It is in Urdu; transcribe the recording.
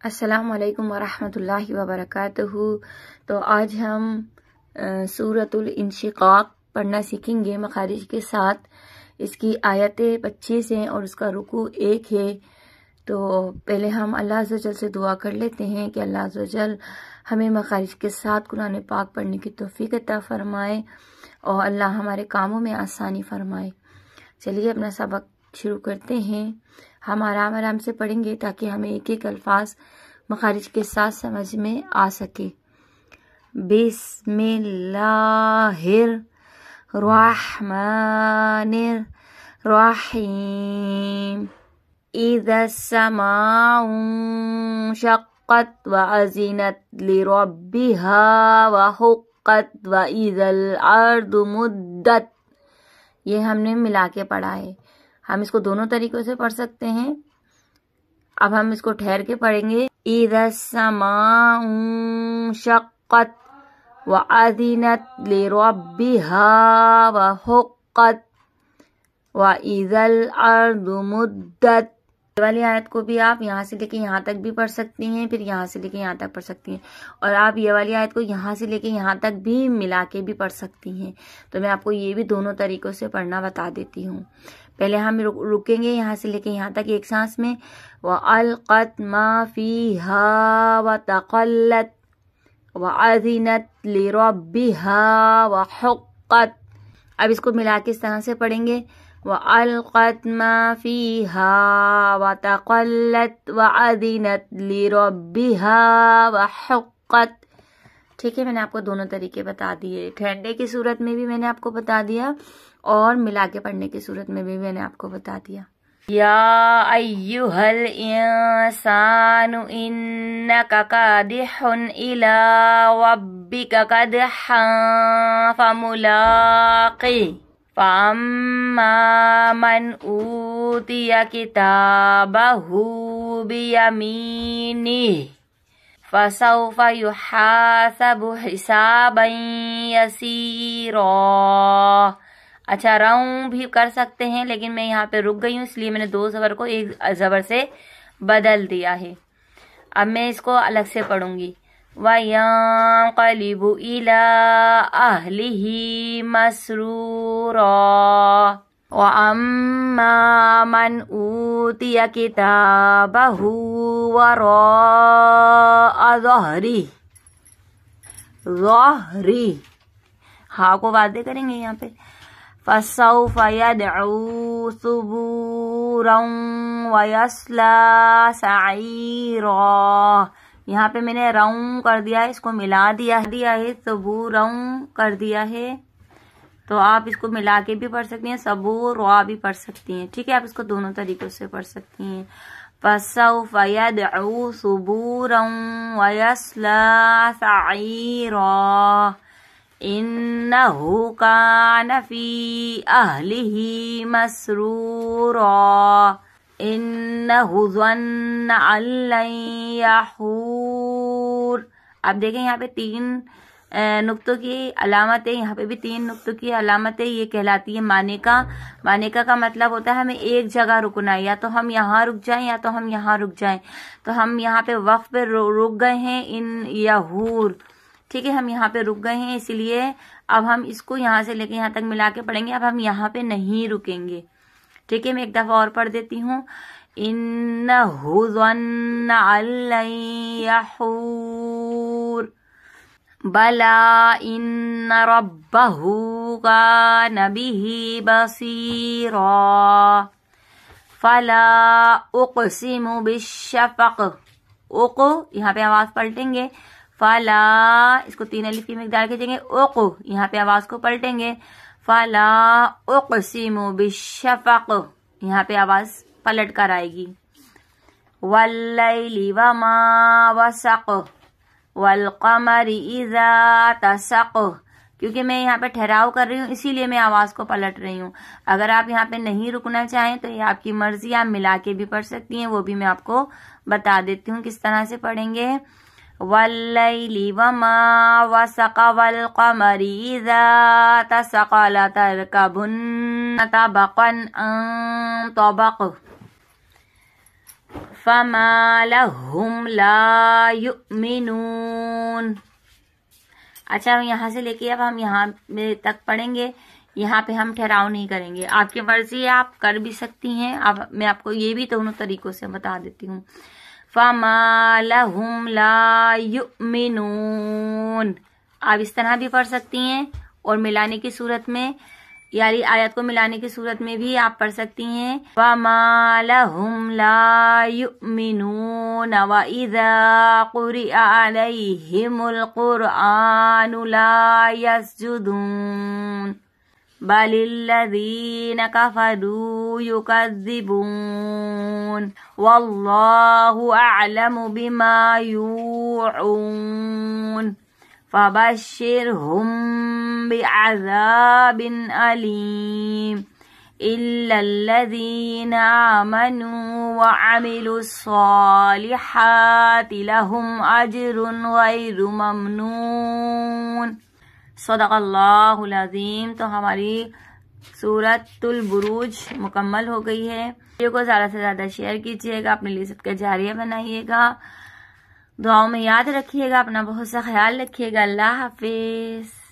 السلام علیکم ورحمۃ اللہ وبرکاتہ۔ تو آج ہم سورۃ الانشقاق پڑھنا سیکھیں گے مخارج کے ساتھ۔ اس کی آیتیں 25 ہیں اور اس کا رکوع 1 ہے۔ تو پہلے ہم اللہ عز و جل سے دعا کر لیتے ہیں کہ اللہ عز و جل ہمیں مخارج کے ساتھ قرآن پاک پڑھنے کی توفیق عطا فرمائے اور اللہ ہمارے کاموں میں آسانی فرمائے۔ چلیے اپنا سبق شروع کرتے ہیں۔ ہم آرام آرام سے پڑھیں گے تاکہ ہمیں ایک ایک الفاظ مخارج کے ساتھ سمجھ میں آ سکے۔ بسم اللہ الرحمن الرحیم۔ اذا السماء انشقت وأذنت لربها وحقت وإذا الأرض مدت۔ یہ ہم نے ملا کے پڑھا ہے۔ ہم اس کو دونوں طریقوں سے پڑھ سکتے ہیں۔ اب ہم اس کو ٹھہر کے پڑھیں گے۔ اذا السماء انشقت وأذنت لربها وحقت وإذا الأرض مدت۔ یہ والی آیت کو بھی آپ یہاں سے لے کے یہاں تک بھی پڑھ سکتی ہیں، پھر یہاں سے لے کے یہاں تک پڑھ سکتی ہیں، اور آپ یہ والی آیت کو یہاں سے لے کے یہاں تک بھی ملا کے بھی پڑھ سکتی ہیں۔ تو میں آپ کو یہ بھی دونوں طریقوں سے پڑھنا بتا دیتی ہوں۔ پہلے ہم رکیں گے یہاں سے لے کے یہاں تک ایک سانس میں۔ وَأَلْقَتْ مَا فِيهَا وَتَقَلَّتْ وَأَذِنَتْ لِرَبِّهَا وَحُقَّتْ۔ اب اس کو ملا کے اس طرح سے پڑھیں گے۔ وَأَلْقَتْ مَا فِيهَا وَتَقَلَّتْ وَأَذِنَتْ لِرَبِّهَا وَحُقَّتْ۔ ٹھیک ہے، میں نے آپ کو دونوں طریقے بتا دیے۔ ٹھنڈے کی صورت میں بھی میں نے آپ کو بتا دیا اور ملا کے پڑھنے کی صورت میں بھی میں نے آپ کو بتا دیا۔ یا ایھا الانسان انک کادح الی ربک کدحا فملاقیہ فاما من اوتی کتابہ بیمینہ فسوف یحاسب حسابا یسیرا۔ اچھا، رَؤں بھی کر سکتے ہیں، لیکن میں یہاں پہ رک گئی ہوں، اس لیے میں نے 2 زبر کو ایک زبر سے بدل دیا ہے۔ اب میں اس کو الگ سے پڑھوں گی۔ وَيَنقَلِبُ إِلَىٰ أَهْلِهِ مَسْرُورًا وَأَمَّا مَنْ أُوتِيَ كِتَابَهُ وَرَاءَ ظَهْرِهِ ہاں کو واضح کریں گے یہاں پہ۔ فَسَوْفَ يَدْعُو ثُبُورًا وَيَصْلَىٰ سَعِيرًا۔ یہاں پہ میں نے رَؤں کر دیا ہے، اس کو ملا دیا ہے، ثُبُورًا کر دیا ہے۔ تو آپ اس کو ملا کے بھی پڑھ سکتی ہیں، صبور را بھی پڑھ سکتی ہیں۔ ٹھیک ہے، آپ اس کو دونوں طریقوں سے پڑھ سکتی ہیں۔ فَسَوْفَ يَدْعُو ثُبُورًا وَيَصْلَىٰ سَعِيرًا إِنَّهُ كَانَ فِي أَهْلِهِ مَسْرُورًا إِنَّهُ ظَنَّ أَن لَّن يَحُورَ۔ اب دیکھیں یہاں پہ 3 نقطوں کی علامت ہے، یہاں پہ بھی 3 نقطوں کی علامت ہے۔ یہ کہلاتی ہے مانیکا۔ مانیکا کا مطلب ہوتا ہے ہمیں ایک جگہ رکنا ہے، یا تو ہم یہاں رک جائیں یا تو ہم یہاں رک جائیں۔ تو ہم یہاں پہ وقف پہ رک گئے ہیں، ان یہور۔ ٹھیک ہے، ہم یہاں پہ رک گئے ہیں، اسی لیے اب ہم اس کو یہاں سے لے کے یہاں تک ملا کے پڑھیں گے۔ اب ہم یہاں پہ نہیں رکیں گے۔ ٹھیک ہے، میں ایک دفعہ اور پڑھ دیتی ہوں۔ إِنَّهُ ظَنَّ أَن لَّن يَحُورَ بَلَىٰ إِنَّ رَبَّهُ كَانَ بِهِ بَصِيرًا فَلَا أُقْسِمُ بِالشَّفَقِ۔ یہاں پہ آواز پلٹیں گے۔ فَلَا، اس کو 3 الف کی مقدار کھینچیں گے۔ یہاں پہ آواز کو پلٹیں گے۔ فَلَا أُقْسِمُ بِالشَّفَقِ، یہاں پہ آواز پلٹ کر آئے گی۔ وَاللَّيْلِ وَمَا وَسَقَ وَالْقَمَرِ إِذَا اتَّسَقَ۔ کیونکہ میں یہاں پہ ٹھہراؤ کر رہی ہوں، اسی لیے میں آواز کو پلٹ رہی ہوں۔ اگر آپ یہاں پہ نہیں رکنا چاہیں تو یہ آپ کی مرضی، آپ ملا کے بھی پڑھ سکتی ہیں، وہ بھی میں آپ کو بتا دیتی ہوں کس طرح سے پڑھیں گے۔ وَاللَّيْلِ وَمَا وَسَقَ وَالْقَمَرِ إِذَا اتَّسَقَ لَتَرْكَبُنَّ طَبَقًا عَن طَبَقٍ فما لهم لا یؤمنون. اچھا یہاں سے لے کے اب ہم یہاں تک پڑھیں گے. یہاں پہ ہم ٹھہراؤ نہیں کریں گے. آپ کی مرضی ہے, آپ کر بھی سکتی ہیں. اب میں آپ کو یہ بھی دونوں طریقوں سے بتا دیتی ہوں. فما لهم لا یؤمنون آپ اس طرح بھی پڑھ سکتی ہیں, اور ملانے کی صورت میں یعنی آیت کو ملانے کی صورت میں بھی آپ پڑھ سکتی ہیں. وَمَا لَهُمْ لَا يُؤْمِنُونَ وَإِذَا قُرِئَ عَلَيْهِمُ الْقُرْآنُ لَا يَسْجُدُونَ بَلِ الَّذِينَ كَفَرُوا يُكَذِّبُونَ وَاللَّهُ أَعْلَمُ بِمَا يُوعُونَ فَبَشِّرْهُم بِعَذَابٍ أَلِيمٍ إِلَّا الَّذِينَ آمَنُوا وَعَمِلُوا الصَّالِحَاتِ لَهُمْ أَجْرٌ غَيْرُ مَمْنُونٍ. صدق اللہ العظیم. تو ہماری سورۃ البروج مکمل ہو گئی ہے. ویڈیو کو زیادہ سے زیادہ شیئر کیجیے گا, اپنے لیے صدقہ جاریہ بنائیے گا, دعاؤں میں یاد رکھیے گا, اپنا بہت سا خیال رکھیے گا. اللہ حافظ.